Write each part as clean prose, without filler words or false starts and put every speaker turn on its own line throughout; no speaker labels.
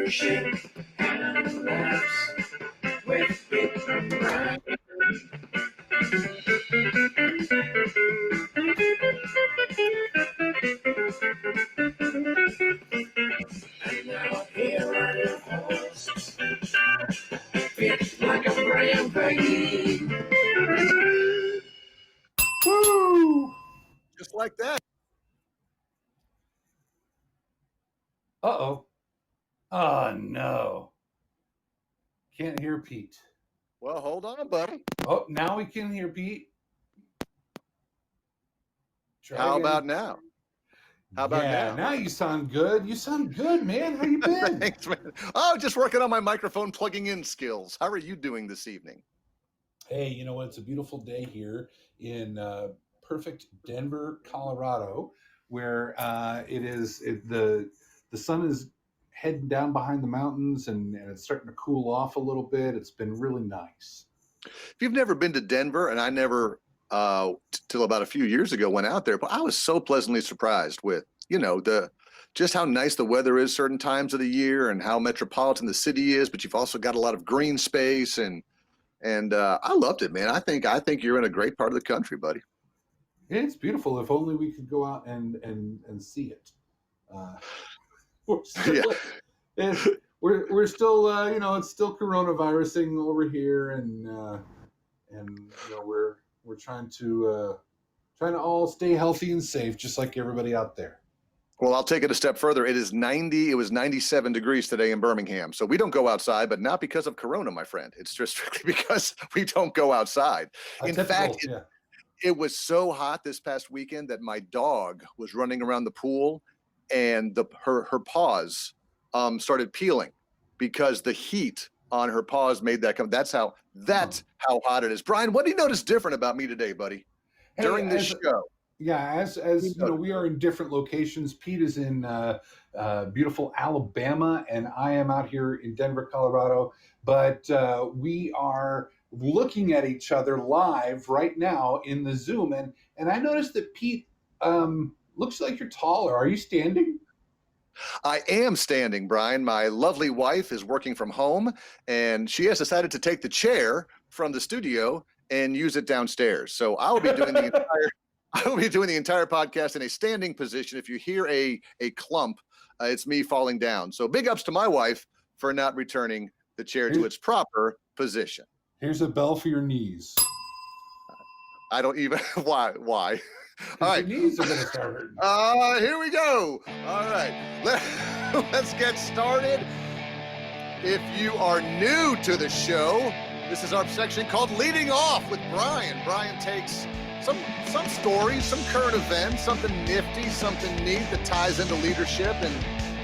conversation and laughs with Pete and Brian. And now here are your hosts, Pete, Mike, and Brian Peggy.
Woo!
Just like that.
Uh-oh. Oh, no. Can't hear Pete.
Well, hold on, buddy.
Oh, now we can hear Pete.
How about now? How about now?
Now you sound good. You sound good, man. How you been?
Thanks, man. Oh, just working on my microphone plugging in skills. How are you doing this evening?
Hey, you know what? It's a beautiful day here in perfect Denver, Colorado, where the sun is heading down behind the mountains and it's starting to cool off a little bit. It's been really nice.
If you've never been to Denver, and I never, till about a few years ago, went out there, but I was so pleasantly surprised with, just how nice the weather is certain times of the year and how metropolitan the city is. But you've also got a lot of green space, and I loved it, man. I think you're in a great part of the country, buddy.
It's beautiful. If only we could go out and see it. We're still, we're still it's still coronavirusing over here, and we're trying to all stay healthy and safe, just like everybody out there.
Well, I'll take it a step further. It was 97 degrees today in Birmingham. So we don't go outside, but not because of Corona, my friend. It's just strictly because we don't go outside. In fact, it was so hot this past weekend that my dog was running around the pool and her paws started peeling because the heat on her paws made that come. That's how hot it is. Brian, what do you notice different about me today, buddy? During this show?
Yeah, as we are in different locations. Pete is in beautiful Alabama, and I am out here in Denver, Colorado. But we are looking at each other live right now in the Zoom, and I noticed that Pete looks like you're taller. Are you standing?
I am standing, Brian. My lovely wife is working from home, and she has decided to take the chair from the studio and use it downstairs. So I will be doing the entire podcast in a standing position. If you hear a clump, it's me falling down. So big ups to my wife for not returning the chair to its proper position.
Here's a bell for your knees.
I don't even why. All right.
Your knees are gonna start hurting.
Here we go. All right. Let's get started. If you are new to the show, this is our section called Leading Off with Brian. Brian takes some stories, some current events, something nifty, something neat that ties into leadership and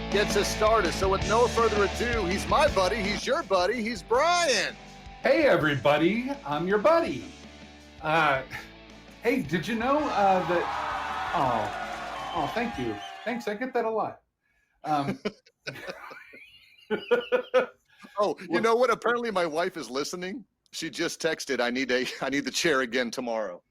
gets us started. So with no further ado, he's my buddy, he's your buddy, he's Brian.
Hey everybody, I'm your buddy. Hey, did you know that? Oh, thank you. Thanks, I get that a lot.
Oh, you know what? Apparently my wife is listening. She just texted, I need the chair again tomorrow.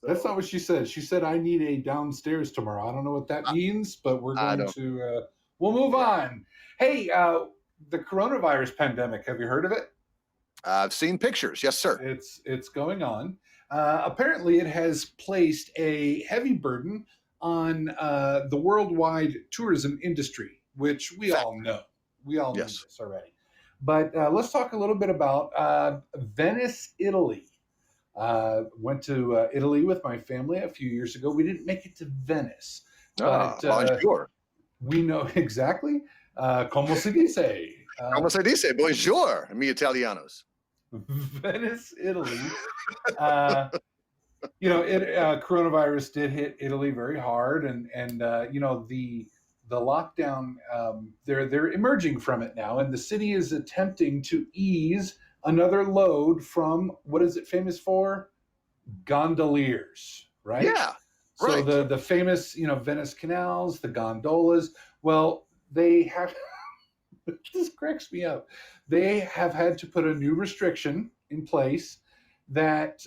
So,
that's not what she said. She said, I need a downstairs tomorrow. I don't know what that means, but we're going to, we'll move on. Hey, the coronavirus pandemic, have you heard of it?
I've seen pictures. Yes, sir.
It's going on. Apparently it has placed a heavy burden on the worldwide tourism industry, which we all know. We all know this already. But let's talk a little bit about Venice, Italy. Went to Italy with my family a few years ago. We didn't make it to Venice. But
bonjour.
We know exactly. Como se dice?
Como se dice? Bonjour, mi italianos.
Venice, Italy. Coronavirus did hit Italy very hard, and the lockdown. They're emerging from it now, and the city is attempting to ease another load from what is it famous for? Gondoliers, right?
Yeah.
So
right.
the famous Venice canals, the gondolas. Well, they have. This cracks me up. They have had to put a new restriction in place that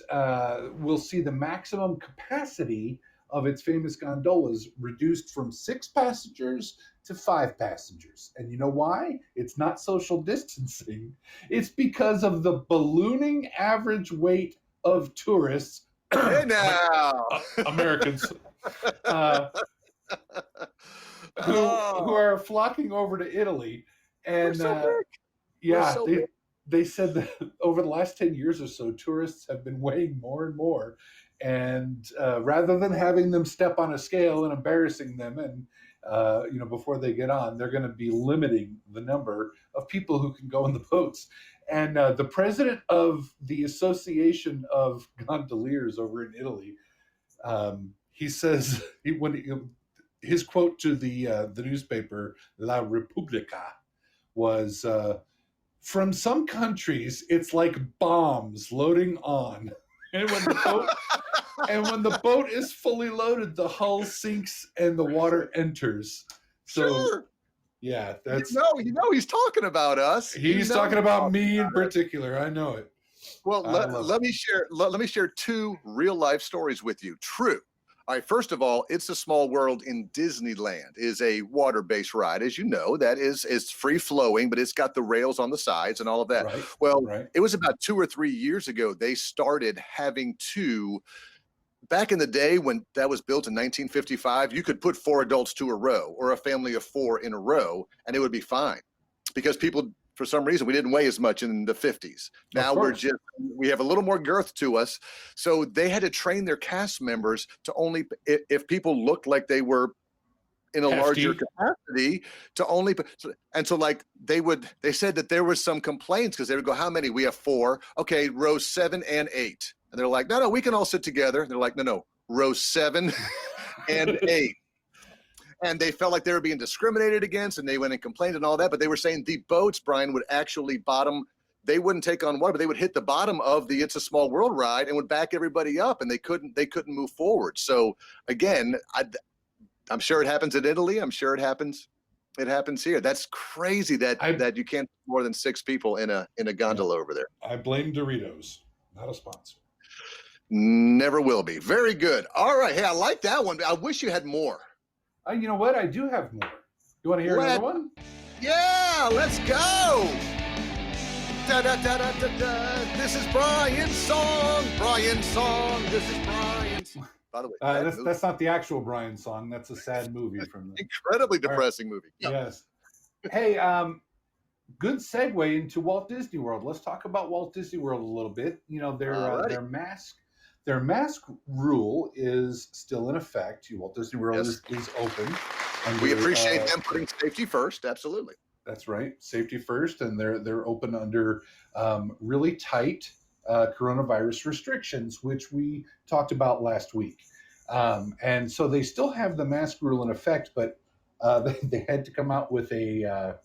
will see the maximum capacity of its famous gondolas reduced from 6 passengers to 5 passengers. And you know why? It's not social distancing. It's because of the ballooning average weight of tourists,
Hey now,
Americans, who are flocking over to Italy. And yeah, they said that over the last 10 years or so, tourists have been weighing more and more. And rather than having them step on a scale and embarrassing them and before they get on, they're going to be limiting the number of people who can go in the boats. And the president of the Association of Gondoliers over in Italy, he says his quote to the newspaper La Repubblica was, "From some countries, it's like bombs loading on, and when the boat is fully loaded, the hull sinks and the water enters." So,
sure.
Yeah, that's
he's talking about us.
He's talking about me in particular. I know it.
Well, let me share 2 real life stories with you. True. All right. First of all, It's a Small World in Disneyland is a water-based ride, as you know. That is free flowing, but it's got the rails on the sides and all of that.
Right.
Well, It was about 2 or 3 years ago they started having to. Back in the day when that was built in 1955, you could put 4 adults to a row or a family of 4 in a row, and it would be fine because people, for some reason, we didn't weigh as much in the 50s. Now we have a little more girth to us. So they had to train their cast members to only, if people looked like they were in a larger capacity, to only, and so like they said that there was some complaints because they would go, how many? We have 4. Okay, rows 7 and 8. And they're like, no, we can all sit together. And they're like, no, rows 7 and 8. And they felt like they were being discriminated against, and they went and complained and all that. But they were saying the boats, Brian, would actually bottom. They wouldn't take on water, but they would hit the bottom of the It's a Small World ride and would back everybody up, and they couldn't move forward. So again, I'm sure it happens in Italy. I'm sure it happens here. That's crazy that you can't put more than 6 people in a gondola over there.
I blame Doritos, not a sponsor.
Never will be. Very good. All right. Hey, I like that one. I wish you had more.
You know what? I do have more. You want to hear another one?
Yeah, let's go. Da, da, da, da, da, da. This is Brian's song. Brian's song. This is Brian's. By the way,
that's not the actual Brian song. That's a sad movie from the
incredibly depressing movie.
Yep. Yes. Hey, good segue into Walt Disney World. Let's talk about Walt Disney World a little bit. Their mask rule is still in effect. Walt Disney World is open. And
we appreciate them putting safety first. Absolutely.
That's right. Safety first. And they're open under really tight coronavirus restrictions, which we talked about last week. And so they still have the mask rule in effect, but they had to come out with a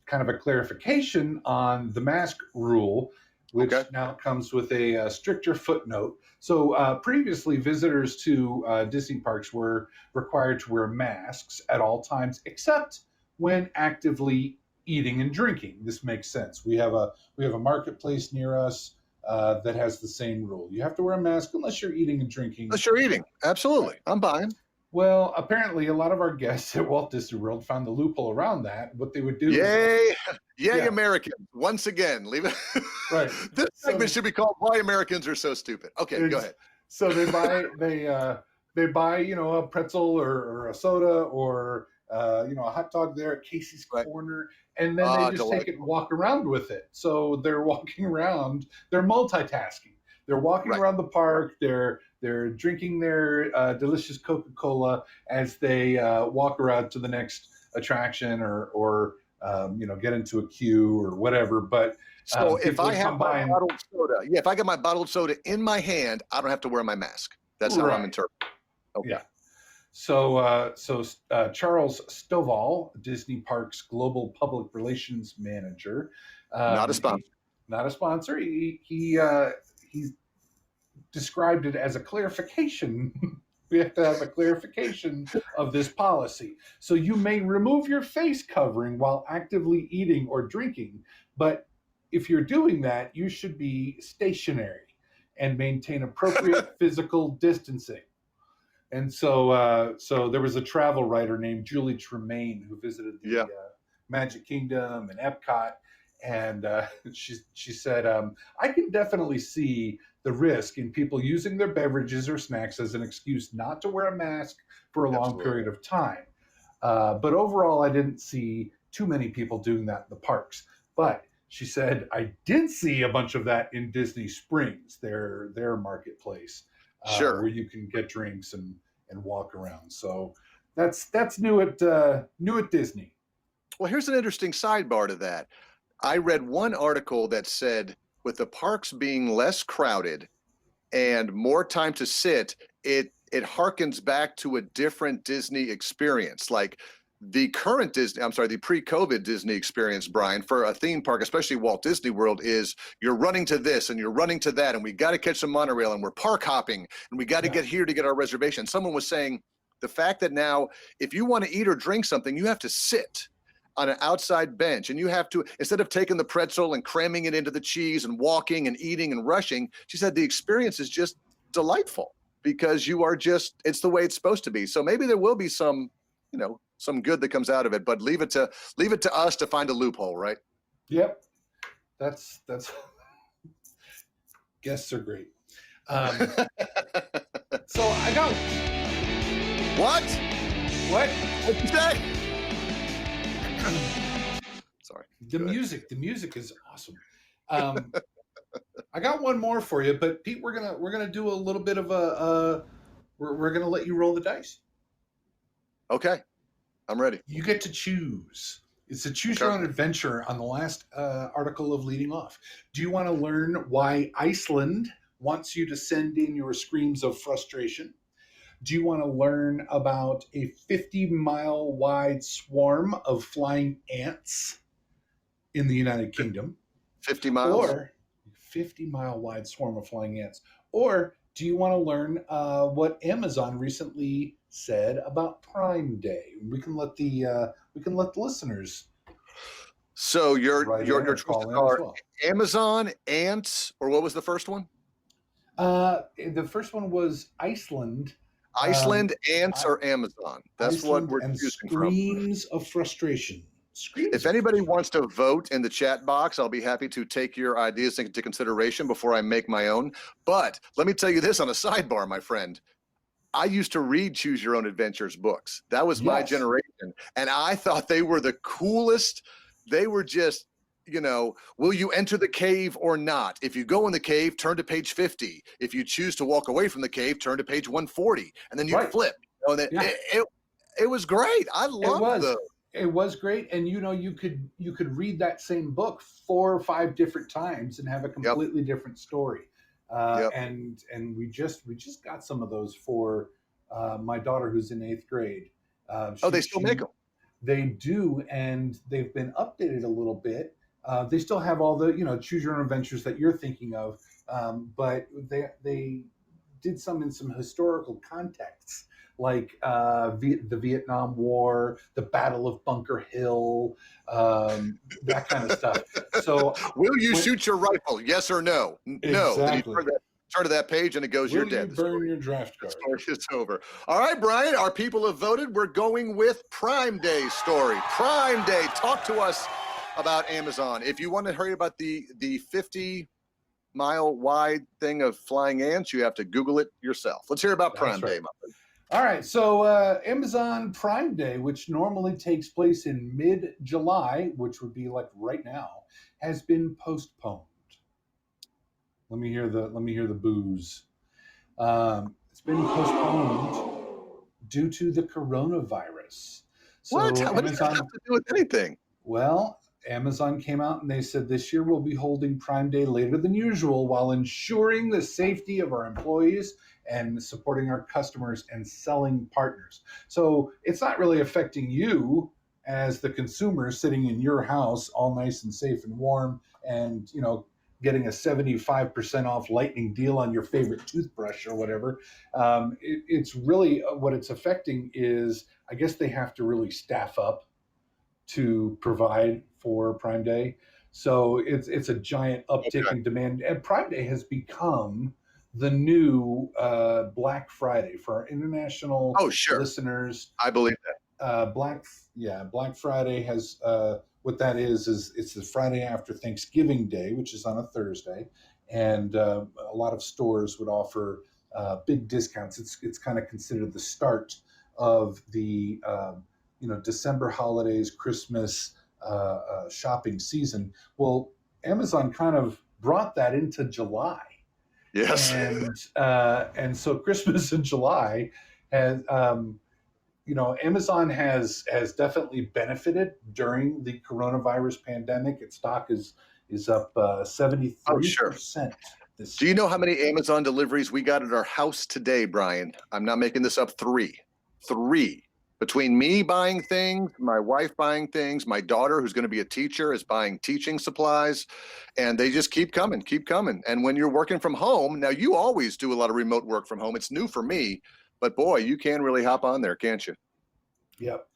kind of a clarification on the mask rule, which now comes with a stricter footnote. So previously, visitors to Disney parks were required to wear masks at all times, except when actively eating and drinking. This makes sense. We have a marketplace near us that has the same rule. You have to wear a mask unless you're eating and drinking.
Unless you're eating. Absolutely. I'm buying.
Well, apparently a lot of our guests at Walt Disney World found the loophole around that. What they would do.
Yay, Americans. Once again, leave it.
Right.
This segment should be called Why Americans Are So Stupid. Okay, go ahead.
So they buy, a pretzel or a soda or, a hot dog there at Casey's Corner. And then they just take it and walk around with it. So they're walking around, they're multitasking. They're walking around the park. They're drinking their delicious Coca-Cola as they walk around to the next attraction or get into a queue or whatever. But
so if I have my bottled soda, if I get my bottled soda in my hand, I don't have to wear my mask. That's how I'm interpreting. Okay.
Yeah. So Charles Stovall, Disney Parks Global Public Relations Manager,
not a sponsor.
He described it as a clarification. We have to have a clarification of this policy. So you may remove your face covering while actively eating or drinking, but if you're doing that, you should be stationary and maintain appropriate physical distancing. And so there was a travel writer named Julie Tremaine who visited the Magic Kingdom and Epcot, and she said, I can definitely see the risk in people using their beverages or snacks as an excuse not to wear a mask for a long period of time. But overall, I didn't see too many people doing that in the parks. But she said, I did see a bunch of that in Disney Springs, their marketplace, where you can get drinks and walk around. So that's new at Disney.
Well, here's an interesting sidebar to that. I read one article that said with the parks being less crowded and more time to sit, it harkens back to a different Disney experience. Like the pre-COVID Disney experience, Brian, for a theme park, especially Walt Disney World, is you're running to this and you're running to that, and we got to catch some monorail, and we're park hopping, and we got to get here to get our reservation. Someone was saying the fact that now if you want to eat or drink something, you have to sit on an outside bench, and you have to, instead of taking the pretzel and cramming it into the cheese and walking and eating and rushing, she said the experience is just delightful because you are just, it's the way it's supposed to be. So maybe there will be some, some good that comes out of it, but leave it to us to find a loophole, right?
Yep. That's guests are great. So I got
what?
What'd you say?
Sorry.
The music is awesome. I got one more for you, but Pete, we're gonna do a little bit of we're gonna let you roll the dice.
Okay, I'm ready.
You get to choose. It's a choose your own adventure on the last article of Leading Off. Do you want to learn why Iceland wants you to send in your screams of frustration? Do you want to learn about a 50-mile wide swarm of flying ants in the United Kingdom?
50 miles?
Or 50-mile wide swarm of flying ants. Or do you want to learn what Amazon recently said about Prime Day? We can let the listeners.
So your choices are Amazon, ants, or what was the first one?
The first one was Iceland.
Iceland, ants, or Amazon. That's
Iceland
what we're
and
choosing
screams of frustration.
If anybody wants to vote in the chat box, I'll be happy to take your ideas into consideration before I make my own. But let me tell you this on a sidebar, my friend. I used to read Choose Your Own Adventures books. That was my generation. And I thought they were the coolest. They were just, will you enter the cave or not? If you go in the cave, turn to page 50. If you choose to walk away from the cave, turn to page 140. And then you flip. It was great. I loved those.
It was great, and you could read that same book 4 or 5 different times and have a completely different story. And we just got some of those for my daughter who's in 8th grade.
They still make them?
They do, and they've been updated a little bit. They still have all the choose your own adventures that you're thinking of, but they did some in some historical contexts, like the Vietnam War, the Battle of Bunker Hill, that kind of stuff. So,
will you shoot your rifle? Yes or no? No.
Exactly.
Then you turn to that page and it goes, you're dead.
You burn your draft card.
The story is over. All right, Brian, our people have voted. We're going with Prime Day story. Prime Day. Talk to us about Amazon. If you want to hear about the 50-mile wide thing of flying ants, you have to Google it yourself. Let's hear about Prime Day, my friend.
All right, so Amazon Prime Day, which normally takes place in mid-July, which would be like right now, has been postponed. Let me hear the boos. It's been postponed due to the coronavirus. So
what does that have to do with anything?
Well, Amazon came out and they said this year we'll be holding Prime Day later than usual while ensuring the safety of our employees and supporting our customers and selling partners. So it's not really affecting you as the consumer sitting in your house all nice and safe and warm and, getting a 75% off lightning deal on your favorite toothbrush or whatever. It's really what it's affecting is, I guess they have to really staff up to provide for Prime Day. So it's a giant uptick in demand. And Prime Day has become the new Black Friday for our international
Oh, sure.
listeners.
I believe that.
Black Friday has what that is it's the Friday after Thanksgiving Day, which is on a Thursday, and a lot of stores would offer big discounts. It's kind of considered the start of the December holidays, Christmas shopping season. Well, Amazon kind of brought that into July.
Yes.
And so Christmas in July has Amazon has definitely benefited during the coronavirus pandemic. Its stock is up 73%.
Oh, sure. Do you know how many Amazon deliveries we got at our house today, Brian? I'm not making this up. Three. Between me buying things, my wife buying things, my daughter, who's going to be a teacher, is buying teaching supplies, and they just keep coming. And when you're working from home, now you always do a lot of remote work from home. It's new for me, but boy, you can really hop on there, can't you?
Yep.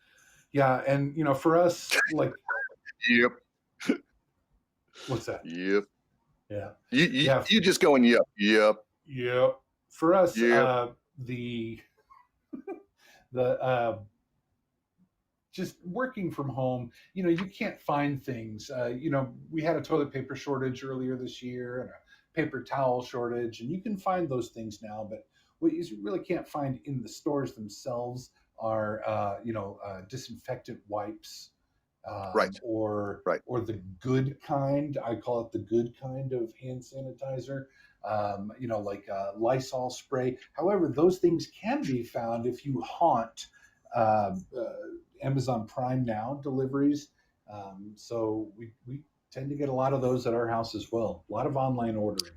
Yeah. And, for us, like,
yep.
What's that?
Yep.
Yeah.
You just going, yep.
For us,
yep.
the just working from home, you can't find things. We had a toilet paper shortage earlier this year and a paper towel shortage, and you can find those things now, but what you really can't find in the stores themselves are, disinfectant wipes,
right.
or the good kind. I call it the good kind of hand sanitizer. Like Lysol spray. However, those things can be found if you haunt Amazon Prime Now deliveries. So we tend to get a lot of those at our house as well. A lot of online ordering.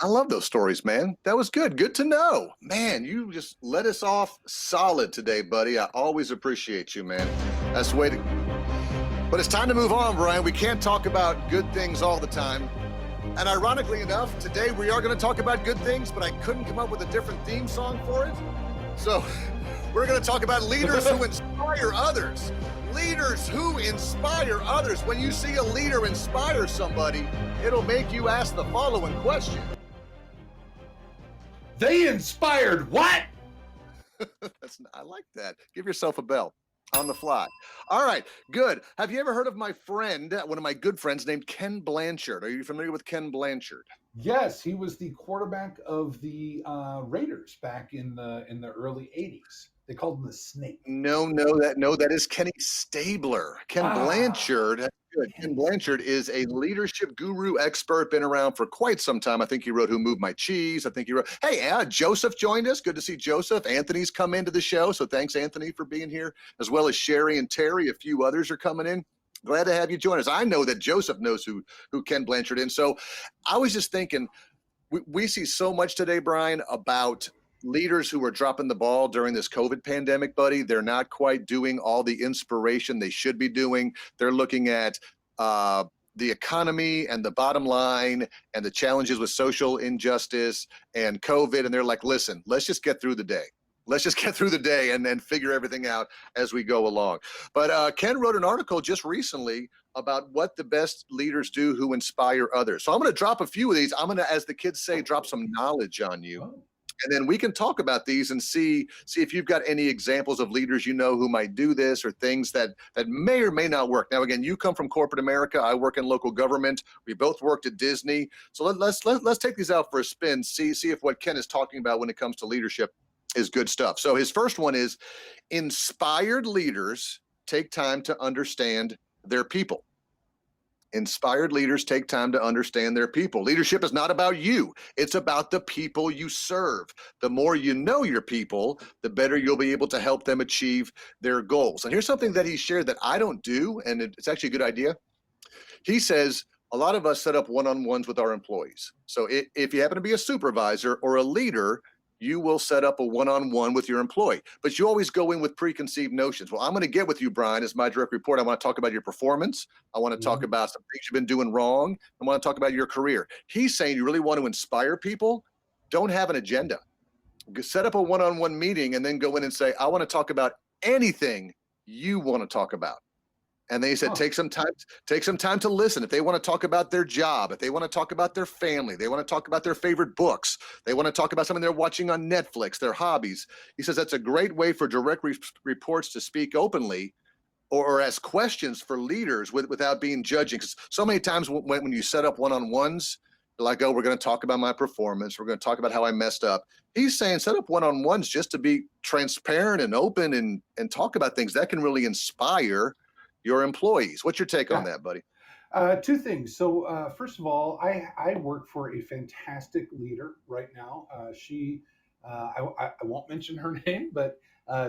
I love those stories, man. That was good. Good to know. Man, you just let us off solid today, buddy. I always appreciate you, man. That's the way to... But it's time to move on, Brian. We can't talk about good things all the time. And ironically enough, today we are going to talk about good things, but I couldn't come up with a different theme song for it. So we're going to talk about leaders who inspire others. Leaders who inspire others. When you see a leader inspire somebody, it'll make you ask the following question.
They inspired what?
I like that. Give yourself a bell. On the fly. All right, good. Have you ever heard of my friend, one of my good friends named Ken Blanchard? Are you familiar with Ken Blanchard?
Yes, he was the quarterback of the Raiders back in the early 80s. They called him the Snake.
No, that is Kenny Stabler. Ken Blanchard. Good. Ken Blanchard is a leadership guru expert, been around for quite some time. I think he wrote Who Moved My Cheese. I think he wrote, hey, Joseph joined us. Good to see Joseph. Anthony's come into the show. So thanks, Anthony, for being here, as well as Sherry and Terry. A few others are coming in. Glad to have you join us. I know that Joseph knows who Ken Blanchard is. So I was just thinking, we see so much today, Brian, about leaders who are dropping the ball during this COVID pandemic, buddy. They're not quite doing all the inspiration they should be doing. They're looking at the economy and the bottom line and the challenges with social injustice and COVID. And they're like, listen, let's just get through the day. Let's just get through the day and then figure everything out as we go along. But Ken wrote an article just recently about what the best leaders do who inspire others. So I'm going to drop a few of these. I'm going to, as the kids say, drop some knowledge on you. Oh. And then we can talk about these and see if you've got any examples of leaders you know who might do this or things that may or may not work. Now, again, you come from corporate America. I work in local government. We both worked at Disney. So let's take these out for a spin, see if what Ken is talking about when it comes to leadership is good stuff. So his first one is inspired leaders take time to understand their people. Inspired leaders take time to understand their people. Leadership is not about you. It's about the people you serve. The more you know your people, the better you'll be able to help them achieve their goals. And here's something that he shared that I don't do, and it's actually a good idea. He says, a lot of us set up one-on-ones with our employees. So if you happen to be a supervisor or a leader, you will set up a one-on-one with your employee, but you always go in with preconceived notions. Well, I'm going to get with you, Brian, as my direct report. I want to talk about your performance. I want to talk about some things you've been doing wrong. I want to talk about your career. He's saying you really want to inspire people. Don't have an agenda. Set up a one-on-one meeting and then go in and say, I want to talk about anything you want to talk about. And they said, take some time to listen. If they want to talk about their job, if they want to talk about their family, they want to talk about their favorite books, they want to talk about something they're watching on Netflix, their hobbies. He says that's a great way for direct reports to speak openly or ask questions for leaders without being judging. Because so many times when you set up one-on-ones, you're like, oh, we're going to talk about my performance. We're going to talk about how I messed up. He's saying set up one-on-ones just to be transparent and open and talk about things that can really inspire your employees. What's your take on that, buddy?
Two things. So first of all, I work for a fantastic leader right now. I won't mention her name, but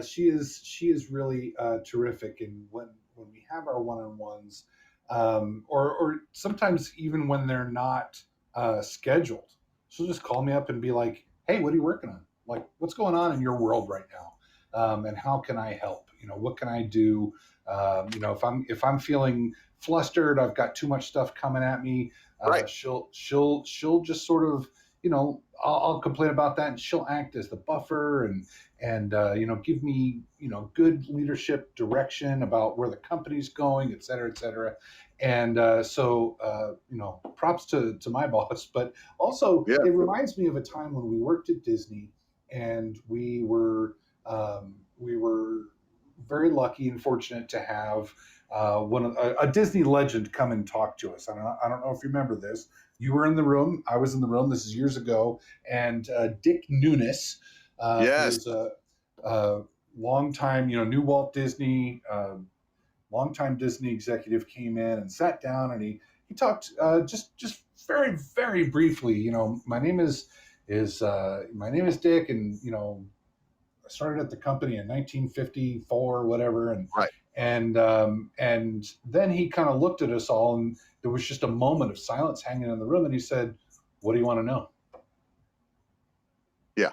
she is really terrific. And when we have our one-on-ones, or sometimes even when they're not scheduled, she'll just call me up and be like, "Hey, what are you working on? Like, what's going on in your world right now? And how can I help? What can I do? If I'm feeling flustered, I've got too much stuff coming at me.
Right.
She'll just sort of, I'll complain about that, and she'll act as the buffer and give me good leadership direction about where the company's going, et cetera, et cetera. And props to my boss, but also it reminds me of a time when we worked at Disney, and we were very lucky and fortunate to have a Disney legend come and talk to us. I don't know if you remember this. You were in the room. I was in the room. This is years ago. And Dick Nunis,
yes,
who's a longtime, new Walt Disney, longtime Disney executive, came in and sat down, and he talked just very, very briefly. My name is Dick, and I started at the company in 1954 or whatever, and
right.
And then he kind of looked at us all, and there was just a moment of silence hanging in the room. And he said, "What do you want to know?"
Yeah,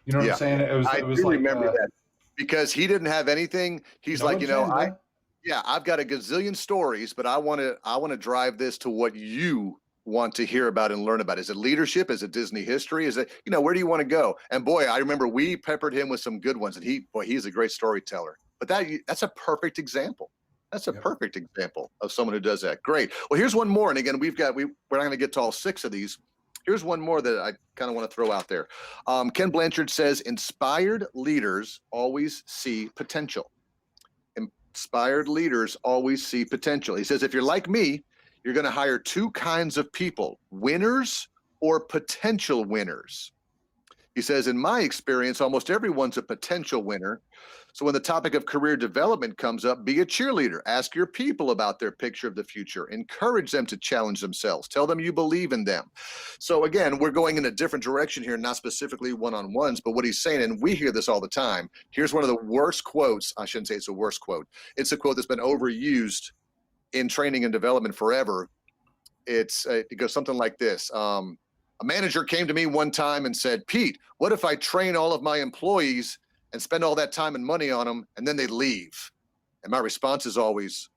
you know what I'm saying?
I remember that because he didn't have anything. He's like,
agenda.
I've got a gazillion stories, but I want to drive this to what you want to hear about and learn about. Is it leadership? Is it Disney history? Is it, where do you want to go? And boy, I remember we peppered him with some good ones, and he's a great storyteller. But that's a perfect example. That's a perfect example of someone who does that. Great. Well, here's one more. And again, we're not going to get to all 6 of these. Here's one more that I kind of want to throw out there. Ken Blanchard says, inspired leaders always see potential. Inspired leaders always see potential. He says, if you're like me, you're going to hire 2 kinds of people, winners or potential winners. He says, in my experience, almost everyone's a potential winner. So when the topic of career development comes up, be a cheerleader. Ask your people about their picture of the future. Encourage them to challenge themselves. Tell them you believe in them. So again, we're going in a different direction here, not specifically one-on-ones, but what he's saying, and we hear this all the time. Here's one of the worst quotes. I shouldn't say it's a worst quote. It's a quote that's been overused in training and development forever. It goes something like this. A manager came to me one time and said, Pete, what if I train all of my employees and spend all that time and money on them, and then they leave? And my response is always,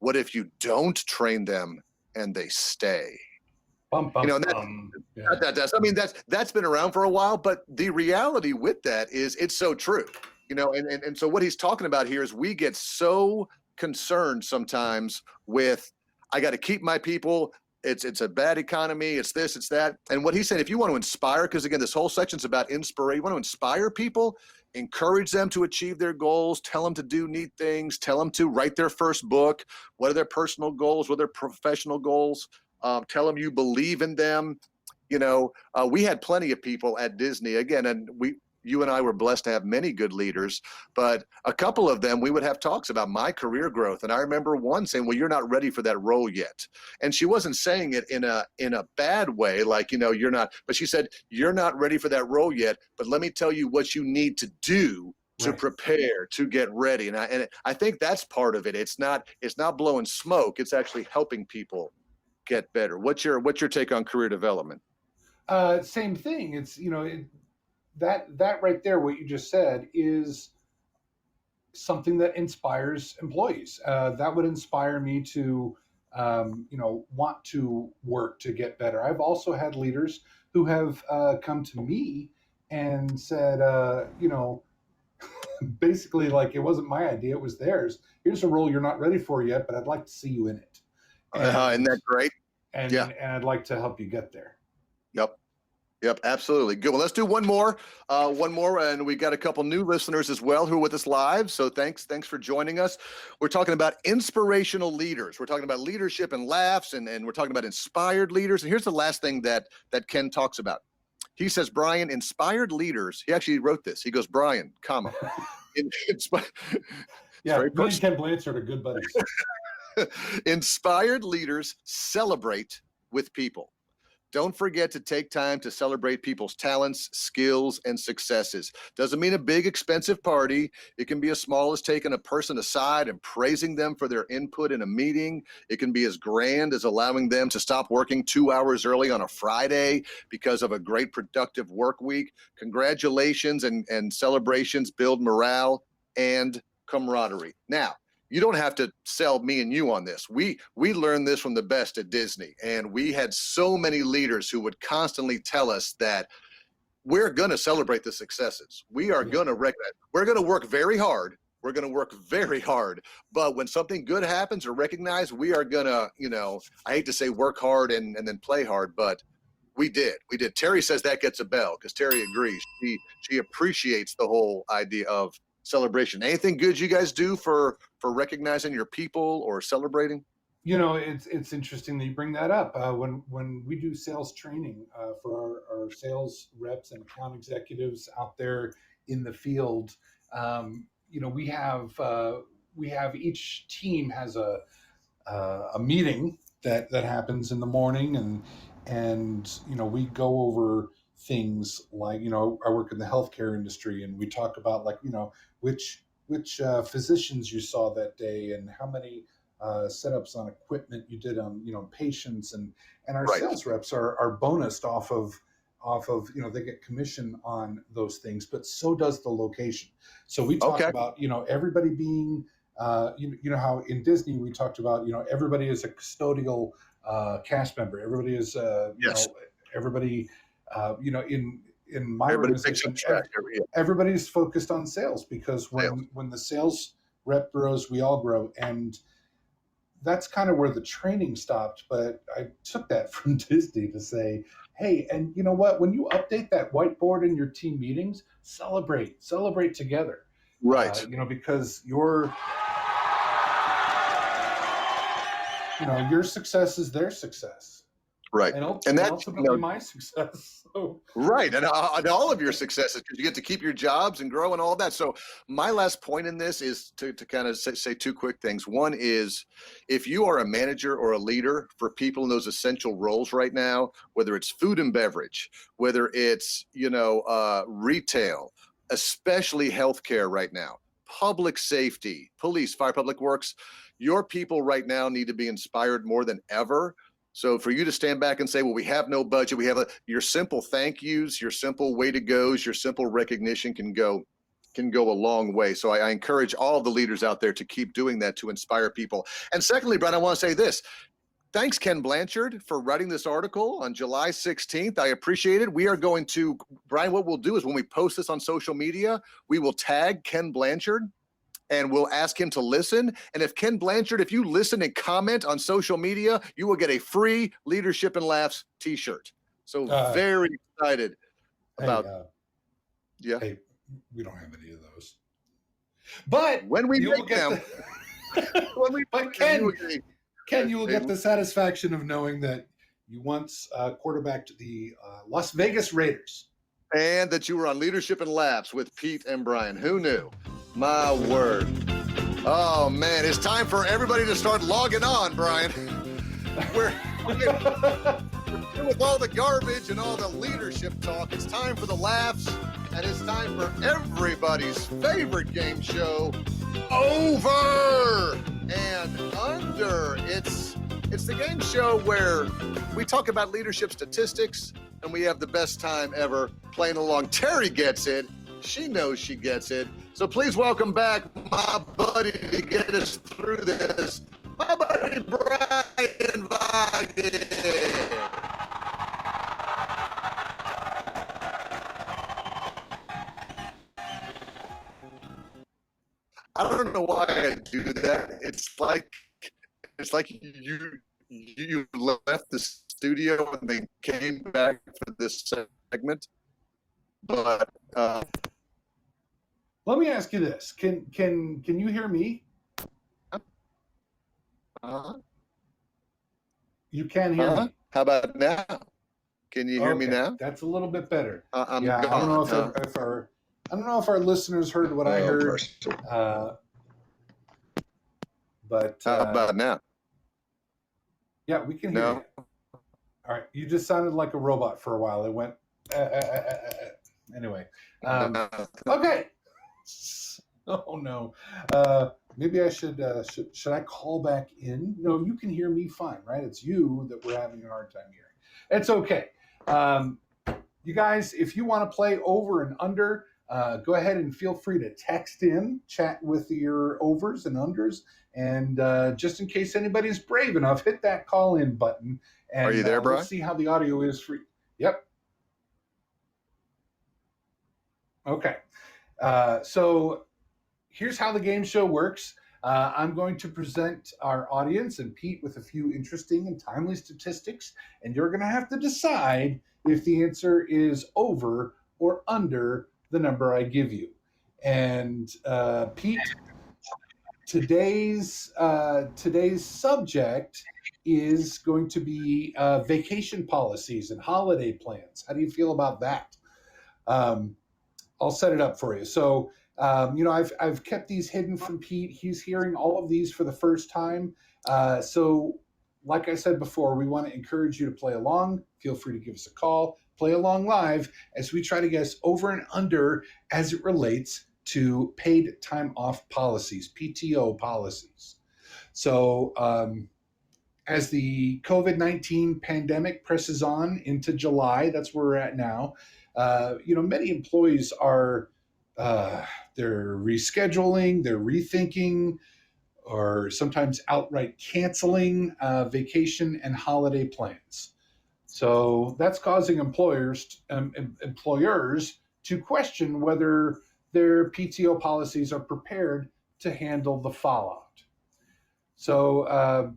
what if you don't train them and they stay? That's been around for a while, but the reality with that is it's so true. And so what he's talking about here is we get so concerned sometimes with, I got to keep my people. It's a bad economy. It's this, it's that. And what he's saying, if you want to inspire, because again, this whole section's about inspiration. You want to inspire people, encourage them to achieve their goals, tell them to do neat things, tell them to write their first book. What are their personal goals? What are their professional goals? Tell them you believe in them. We had plenty of people at Disney again, and you and I were blessed to have many good leaders, but a couple of them, we would have talks about my career growth. And I remember one saying, well, you're not ready for that role yet. And she wasn't saying it in a bad way, like, you're not, but she said, you're not ready for that role yet, but let me tell you what you need to do to prepare, to get ready. And I think that's part of it. It's not blowing smoke. It's actually helping people get better. What's your take on career development?
Same thing. It's, that right there, what you just said, is something that inspires employees. That would inspire me to, want to work to get better. I've also had leaders who have come to me and said, basically like, it wasn't my idea, it was theirs. Here's a role you're not ready for yet, but I'd like to see you in it.
Isn't that great?
And I'd like to help you get there.
Yep, absolutely. Good. Well, let's do one more, and we got a couple new listeners as well who are with us live. So thanks for joining us. We're talking about inspirational leaders. We're talking about leadership and laughs, and we're talking about inspired leaders. And here's the last thing that Ken talks about. He says, Brian, inspired leaders. He actually wrote this. He goes, Brian, comma.
Yeah, me and Ken Blanchard are good buddies.
Inspired leaders celebrate with people. Don't forget to take time to celebrate people's talents, skills, and successes. Doesn't mean a big, expensive party. It can be as small as taking a person aside and praising them for their input in a meeting. It can be as grand as allowing them to stop working 2 hours early on a Friday because of a great productive work week. Congratulations and celebrations build morale and camaraderie. Now, you don't have to sell me and you on this. We learned this from the best at Disney, and we had so many leaders who would constantly tell us that we're going to celebrate the successes. We are going to recognize. We're going to work very hard. We're going to work very hard. But when something good happens or recognized, we are going to, I hate to say work hard and then play hard, but we did. Terry says that gets a bell because Terry agrees. She appreciates the whole idea of celebration. Anything good you guys do for recognizing your people or celebrating?
It's interesting that you bring that up. When we do sales training for our sales reps and account executives out there in the field, we have each team has a meeting that happens in the morning, and we go over things like, I work in the healthcare industry, and we talk about which physicians you saw that day and how many setups on equipment you did on patients, and our sales reps are bonused off of they get commission on those things, but so does the location. So we talk about everybody being how in Disney we talked about everybody is a custodial cast member, everybody is everybody in my organization, everybody's focused on sales, because when the sales rep grows, we all grow. And that's kind of where the training stopped. But I took that from Disney to say, hey, and you know what? When you update that whiteboard in your team meetings, celebrate together.
Right.
Because your success is their success.
Right.
And that's ultimately my success. So.
Right. And all of your successes, because you get to keep your jobs and grow and all that. So my last point in this is to kind of say two quick things. One is, if you are a manager or a leader for people in those essential roles right now, whether it's food and beverage, whether it's, retail, especially healthcare right now, public safety, police, fire, public works, your people right now need to be inspired more than ever. So for you to stand back and say, well, we have no budget, we have your simple thank yous, your simple way to goes, your simple recognition can go a long way. So I encourage all the leaders out there to keep doing that to inspire people. And secondly, Brian, I want to say this. Thanks, Ken Blanchard, for writing this article on July 16th. I appreciate it. We are going to, Brian, what we'll do is when we post this on social media, we will tag Ken Blanchard, and we'll ask him to listen. And if Ken Blanchard, if you listen and comment on social media, you will get a free Leadership and Laughs t-shirt. So very excited about.
Hey, we don't have any of those. But
when we make them,
Ken, you will get the satisfaction of knowing that you once quarterbacked the Las Vegas Raiders.
And that you were on Leadership and Laughs with Pete and Brian. Who knew? My word. Oh, man. It's time for everybody to start logging on, Brian. We're with all the garbage and all the leadership talk. It's time for the laughs, and it's time for everybody's favorite game show, Over and Under. It's the game show where we talk about leadership statistics, and we have the best time ever playing along. Terry gets it. She knows she gets it. So please welcome back my buddy to get us through this, my buddy Brian Vaughan. I don't know why I do that. It's like you left the studio and then came back for this segment. But
let me ask you this: Can you hear me? You can hear me.
How about now? Can you hear me now?
That's a little bit better.
I'm
yeah,
gone,
I don't know if our listeners heard what I heard. But
how about now?
Yeah, we can hear you. All right, you just sounded like a robot for a while. It went anyway. Okay. Oh no. Maybe I should I call back in? No, you can hear me fine, right? It's you that we're having a hard time hearing. It's okay. You guys, if you want to play over and under, go ahead and feel free to text in, chat with your overs and unders, and just in case anybody's brave enough, hit that call in button. And,
are you there, Brian?
Let's see how the audio is for you. Yep. Okay. So here's how the game show works. I'm going to present our audience and Pete with a few interesting and timely statistics, and you're going to have to decide if the answer is over or under the number I give you. And Pete, today's subject is going to be vacation policies and holiday plans. How do you feel about that? I'll set it up for you. So, I've kept these hidden from Pete. He's hearing all of these for the first time. So, like I said before, we want to encourage you to play along. Feel free to give us a call, play along live as we try to guess over and under as it relates to paid time off policies, PTO policies. So, as the COVID-19 pandemic presses on into July, that's where we're at now. Many employees are they're rescheduling, they're rethinking, or sometimes outright canceling vacation and holiday plans. So that's causing employers to question whether their PTO policies are prepared to handle the fallout. So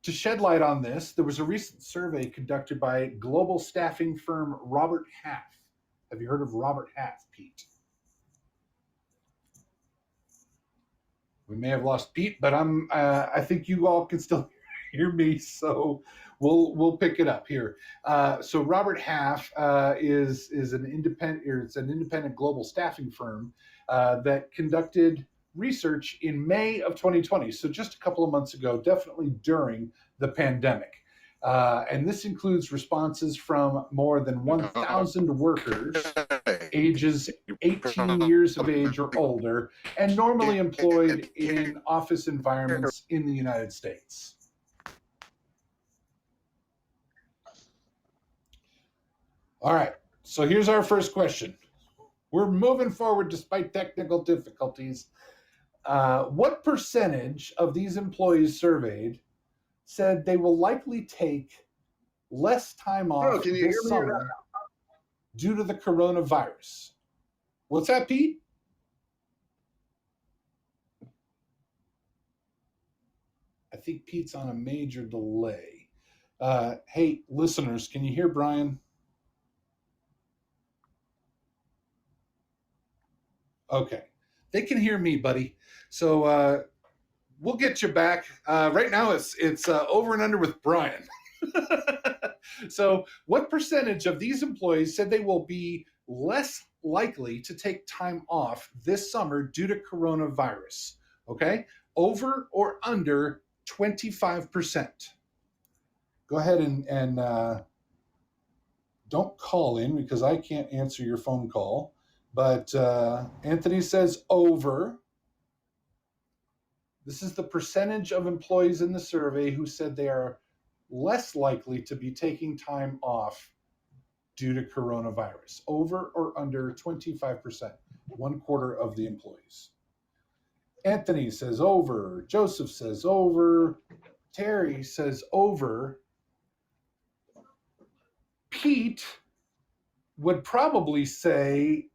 to shed light on this, there was a recent survey conducted by global staffing firm Robert Half. Have you heard of Robert Half, Pete? We may have lost Pete, but I think you all can still hear me, so we'll pick it up here. So Robert Half is an independent global staffing firm that conducted research in May of 2020, so just a couple of months ago, definitely during the pandemic. And this includes responses from more than 1,000 workers ages 18 years of age or older and normally employed in office environments in the United States. All right, so here's our first question. We're moving forward despite technical difficulties. What percentage of these employees surveyed said they will likely take less time off this summer due to the coronavirus? What's that, Pete? I think Pete's on a major delay. Hey, listeners, can you hear Brian? Okay. They can hear me, buddy. So we'll get you back. Right now it's over and under with Brian. So what percentage of these employees said they will be less likely to take time off this summer due to coronavirus? Okay. Over or under 25%. Go ahead and don't call in because I can't answer your phone call. But Anthony says over. This is the percentage of employees in the survey who said they are less likely to be taking time off due to coronavirus. Over or under 25%, 1/4 of the employees. Anthony says over. Joseph says over. Terry says over. Pete would probably say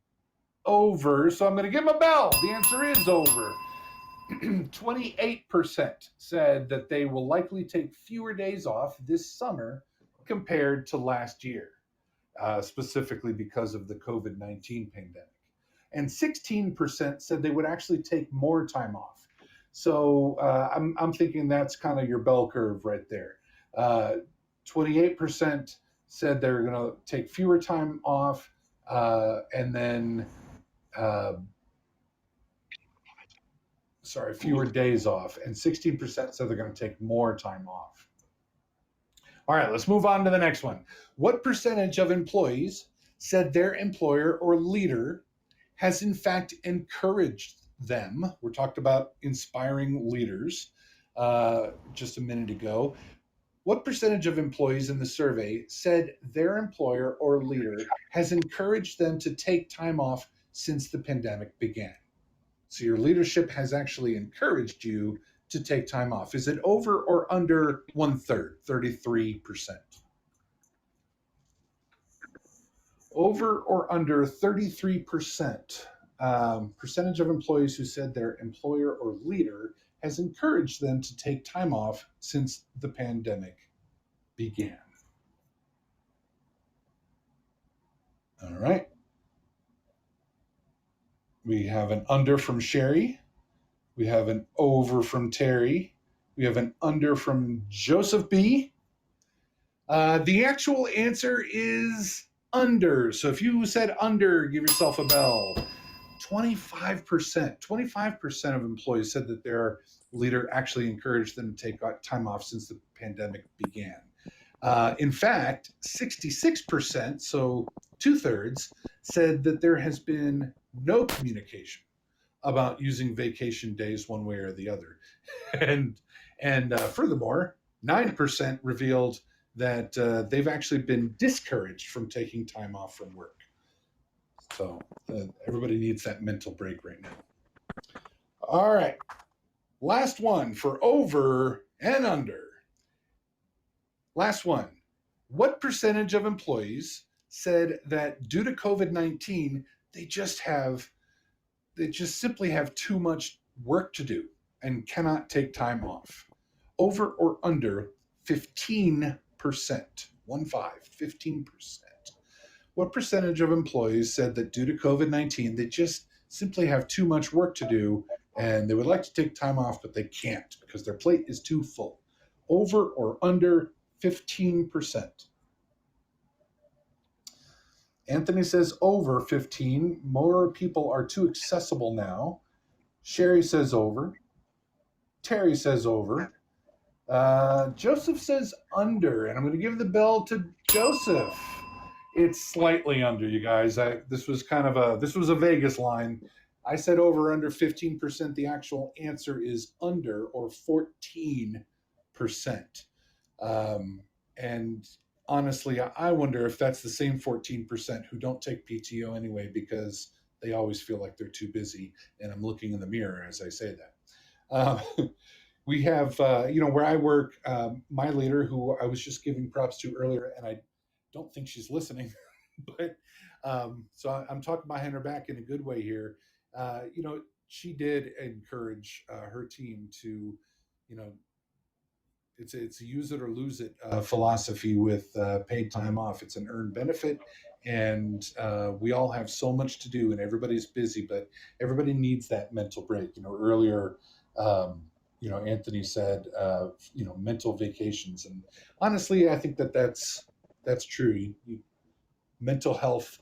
over, so I'm going to give him a bell. The answer is over. 28% said that they will likely take fewer days off this summer compared to last year, specifically because of the COVID-19 pandemic. And 16% said they would actually take more time off. So I'm thinking that's kind of your bell curve right there. 28% said they're going to take fewer time off, and then fewer days off, and 16% said they're going to take more time off. All right, let's move on to the next one. What percentage of employees said their employer or leader has in fact encouraged them? We talked about inspiring leaders just a minute ago. What percentage of employees in the survey said their employer or leader has encouraged them to take time off since the pandemic began? So your leadership has actually encouraged you to take time off. Is it over or under 1/3, 33%? Over or under 33%. Percentage of employees who said their employer or leader has encouraged them to take time off since the pandemic began. All right. We have an under from Sherry. We have an over from Terry. We have an under from Joseph B. The actual answer is under. So if you said under, give yourself a bell. 25% of employees said that their leader actually encouraged them to take time off since the pandemic began. In fact, 66%, so 2/3, said that there has been no communication about using vacation days one way or the other. And furthermore, 9% revealed that they've actually been discouraged from taking time off from work. So everybody needs that mental break right now. All right. Last one for over and under. Last one. What percentage of employees said that due to COVID-19, they just simply have too much work to do and cannot take time off? Over or under 15%? 15%. What percentage of employees said that due to COVID-19, they just simply have too much work to do and they would like to take time off, but they can't because their plate is too full? Over or under 15%? Anthony says over 15. More people are too accessible now. Sherry says over. Terry says over. Joseph says under, and I'm going to give the bell to Joseph. It's slightly under, you guys. This was a Vegas line. I said over under 15%. The actual answer is under, or 14%. And honestly, I wonder if that's the same 14% who don't take PTO anyway because they always feel like they're too busy. And I'm looking in the mirror as I say that. We have, where I work, my leader, who I was just giving props to earlier, and I don't think she's listening, but so I'm talking behind her back in a good way here. She did encourage her team to, it's a use it or lose it philosophy with paid time off. It's an earned benefit, and we all have so much to do, and everybody's busy, but everybody needs that mental break. Earlier, Anthony said, mental vacations, and honestly, I think that's true. Mental health,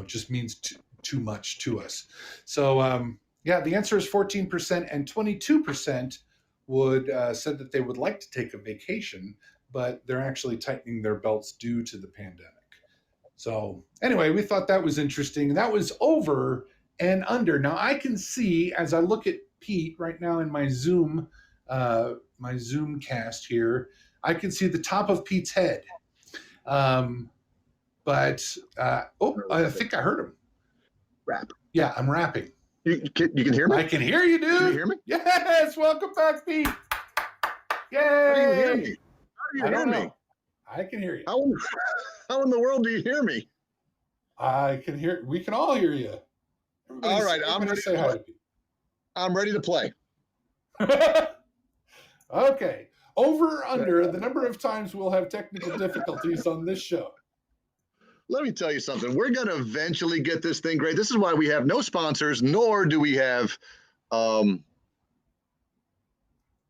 just means too much to us. So, the answer is 14%, and 22% said that they would like to take a vacation, but they're actually tightening their belts due to the pandemic. So anyway, we thought that was interesting. That was over and under. Now I can see, as I look at Pete right now in my Zoom cast here, I can see the top of Pete's head. I think I heard him.
Rap.
Yeah, I'm rapping.
You can hear me?
I can hear you, dude.
Can you hear me?
Yes, welcome back, Pete. Yay!
How do you hear me?
I don't know. I can hear you.
How in the world do you hear me?
I can hear. We can all hear you.
All right, I'm ready.
Say hi to Pete.
I'm ready to play.
Okay. Over or under the number of times we'll have technical difficulties on this show.
Let me tell you something. We're going to eventually get this thing great. This is why we have no sponsors, nor do we have.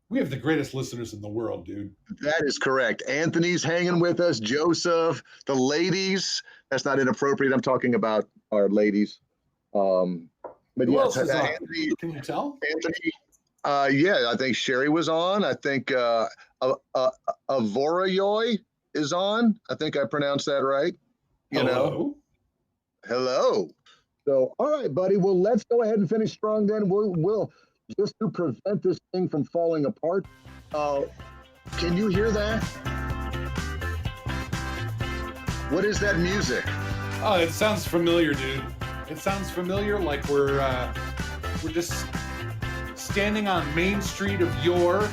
We have the greatest listeners in the world, dude.
That is correct. Anthony's hanging with us. Joseph, the ladies. That's not inappropriate. I'm talking about our ladies. But
Who
yes,
else is
Anthony.
On? Can you tell?
Anthony. Yeah, I think Sherry was on. I think Avoroyoy is on. I think I pronounced that right. Hello. So, all right, buddy. Well, let's go ahead and finish strong then. We'll just to prevent this thing from falling apart. Can you hear that? What is that music?
Oh, it sounds familiar, dude. It sounds familiar, like we're just standing on Main Street of yore.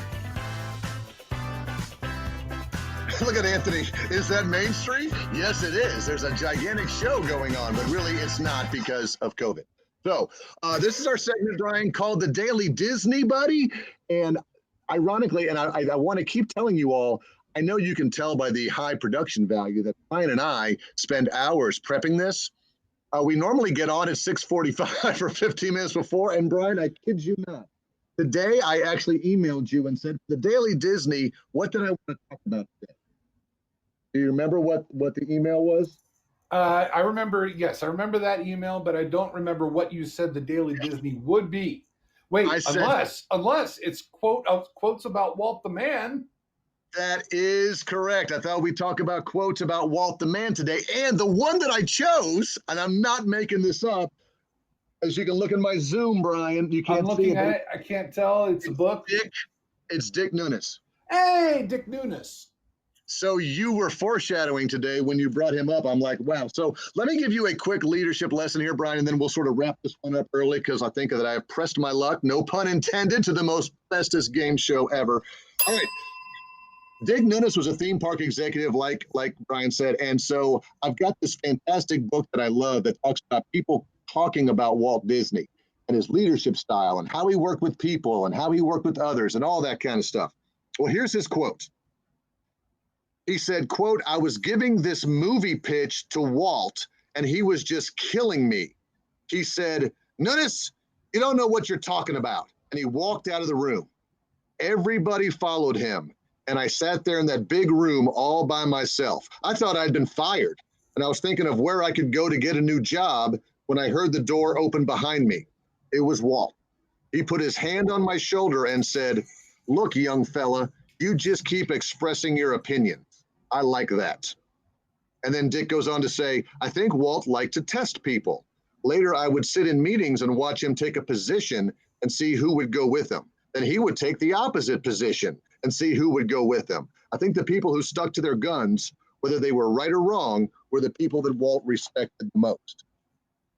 Look at Anthony. Is that Main Street? Yes, it is. There's a gigantic show going on, but really it's not because of COVID. So this is our segment, Brian, called The Daily Disney Buddy. And ironically, and I want to keep telling you all, I know you can tell by the high production value that Brian and I spend hours prepping this. We normally get on at 6:45 or 15 minutes before. And Brian, I kid you not. Today, I actually emailed you and said, The Daily Disney, what did I want to talk about today? Do you remember what the email was?
I remember, yes, I remember that email, but I don't remember what you said the Daily Disney would be. Wait, unless it's quotes about Walt the Man.
That is correct. I thought we'd talk about quotes about Walt the Man today. And the one that I chose, and I'm not making this up, as you can look in my Zoom, Brian, you can't see it.
I'm looking at it. I can't tell. It's a book.
It's Dick Nunis.
Hey, Dick Nunis.
So you were foreshadowing today when you brought him up. I'm like, wow. So let me give you a quick leadership lesson here, Brian, and then we'll sort of wrap this one up early because I think that I have pressed my luck, no pun intended, to the most bestest game show ever. All right. Dick Nunis was a theme park executive, like Brian said. And so I've got this fantastic book that I love that talks about people talking about Walt Disney and his leadership style and how he worked with people and how he worked with others and all that kind of stuff. Well, here's his quote. He said, quote, I was giving this movie pitch to Walt and he was just killing me. He said, Nunis, you don't know what you're talking about. And he walked out of the room. Everybody followed him. And I sat there in that big room all by myself. I thought I'd been fired. And I was thinking of where I could go to get a new job when I heard the door open behind me. It was Walt. He put his hand on my shoulder and said, look, young fella, you just keep expressing your opinion. I like that. And then Dick goes on to say, I think Walt liked to test people. Later, I would sit in meetings and watch him take a position and see who would go with him. Then he would take the opposite position and see who would go with him. I think the people who stuck to their guns, whether they were right or wrong, were the people that Walt respected the most.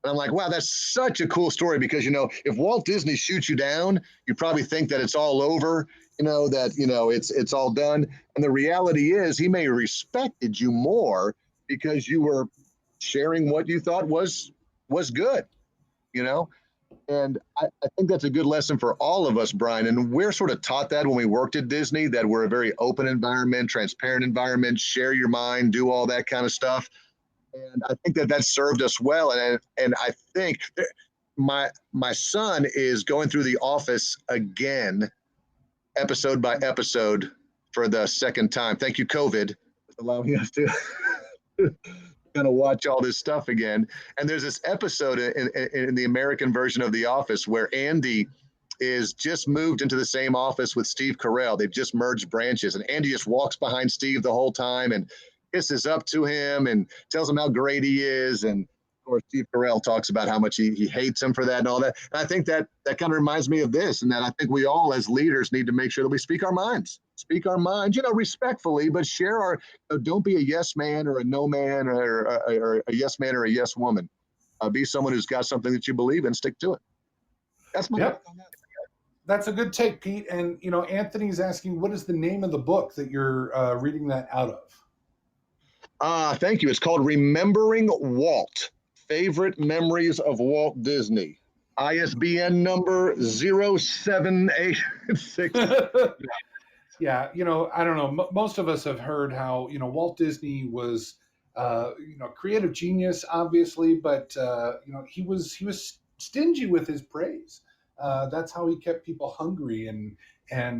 And I'm like, wow, that's such a cool story because, if Walt Disney shoots you down, you probably think that it's all over, it's all done. And the reality is he may have respected you more because you were sharing what you thought was good, And I think that's a good lesson for all of us, Brian. And we're sort of taught that when we worked at Disney, that we're a very open environment, transparent environment, share your mind, do all that kind of stuff. And I think that served us well. And I think my son is going through The Office again, episode by episode, for the second time. Thank you, COVID, for allowing us to kind of watch all this stuff again. And there's this episode in the American version of The Office where Andy is just moved into the same office with Steve Carell. They've just merged branches, and Andy just walks behind Steve the whole time and kisses up to him and tells him how great he is. And of course, Steve Carell talks about how much he hates him for that and all that. And I think that kind of reminds me of this, and that I think we all as leaders need to make sure that we speak our minds, respectfully, but share don't be a yes man or a no man or a yes man or a yes woman. Be someone who's got something that you believe in, stick to it. That's my
take on that. That's a good take, Pete. And, Anthony's asking, what is the name of the book that you're reading that out of?
Thank you. It's called Remembering Walt, Favorite Memories of Walt Disney.
ISBN number 0786.
Yeah, I don't know. Most of us have heard how, Walt Disney was, creative genius, obviously, but, he was stingy with his praise. That's how he kept people hungry. And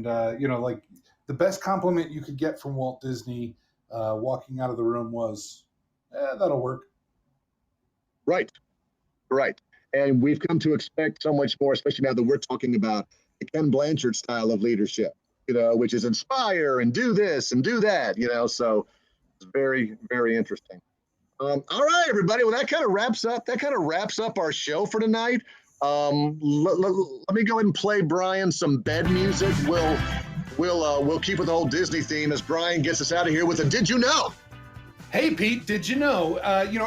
like the best compliment you could get from Walt Disney walking out of the room was, that'll work.
Right. And we've come to expect so much more, especially now that we're talking about the Ken Blanchard style of leadership, which is inspire and do this and do that, so it's very, very interesting. All right, everybody. Well, that kind of wraps up our show for tonight. Let me go ahead and play Brian some bed music. We'll keep with the whole Disney theme as Brian gets us out of here with a Did You Know?
Hey, Pete, did you know?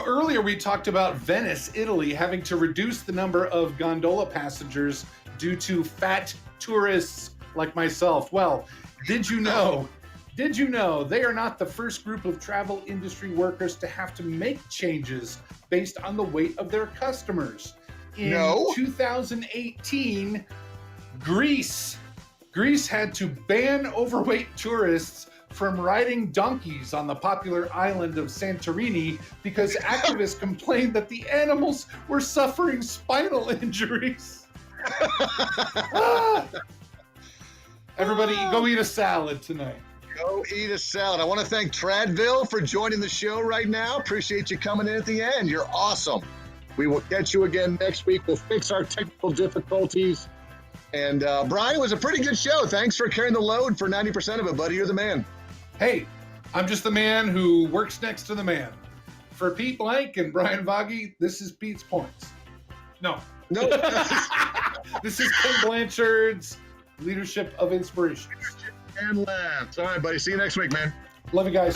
Earlier we talked about Venice, Italy, having to reduce the number of gondola passengers due to fat tourists like myself. Well, did you know they are not the first group of travel industry workers to have to make changes based on the weight of their customers? In 2018, Greece had to ban overweight tourists from riding donkeys on the popular island of Santorini because activists complained that the animals were suffering spinal injuries. Everybody, go eat a salad tonight.
Go eat a salad. I want to thank Tradville for joining the show right now. Appreciate you coming in at the end. You're awesome. We will catch you again next week. We'll fix our technical difficulties. And Brian, it was a pretty good show. Thanks for carrying the load for 90% of it, buddy. You're the man. Hey,
I'm just the man who works next to the man. For Pete Blank and Brian Voggy, this is Pete's Points. No. This is Ken Blanchard's Leadership of Inspiration.
And laughs. All right, buddy. See you next week, man.
Love you guys.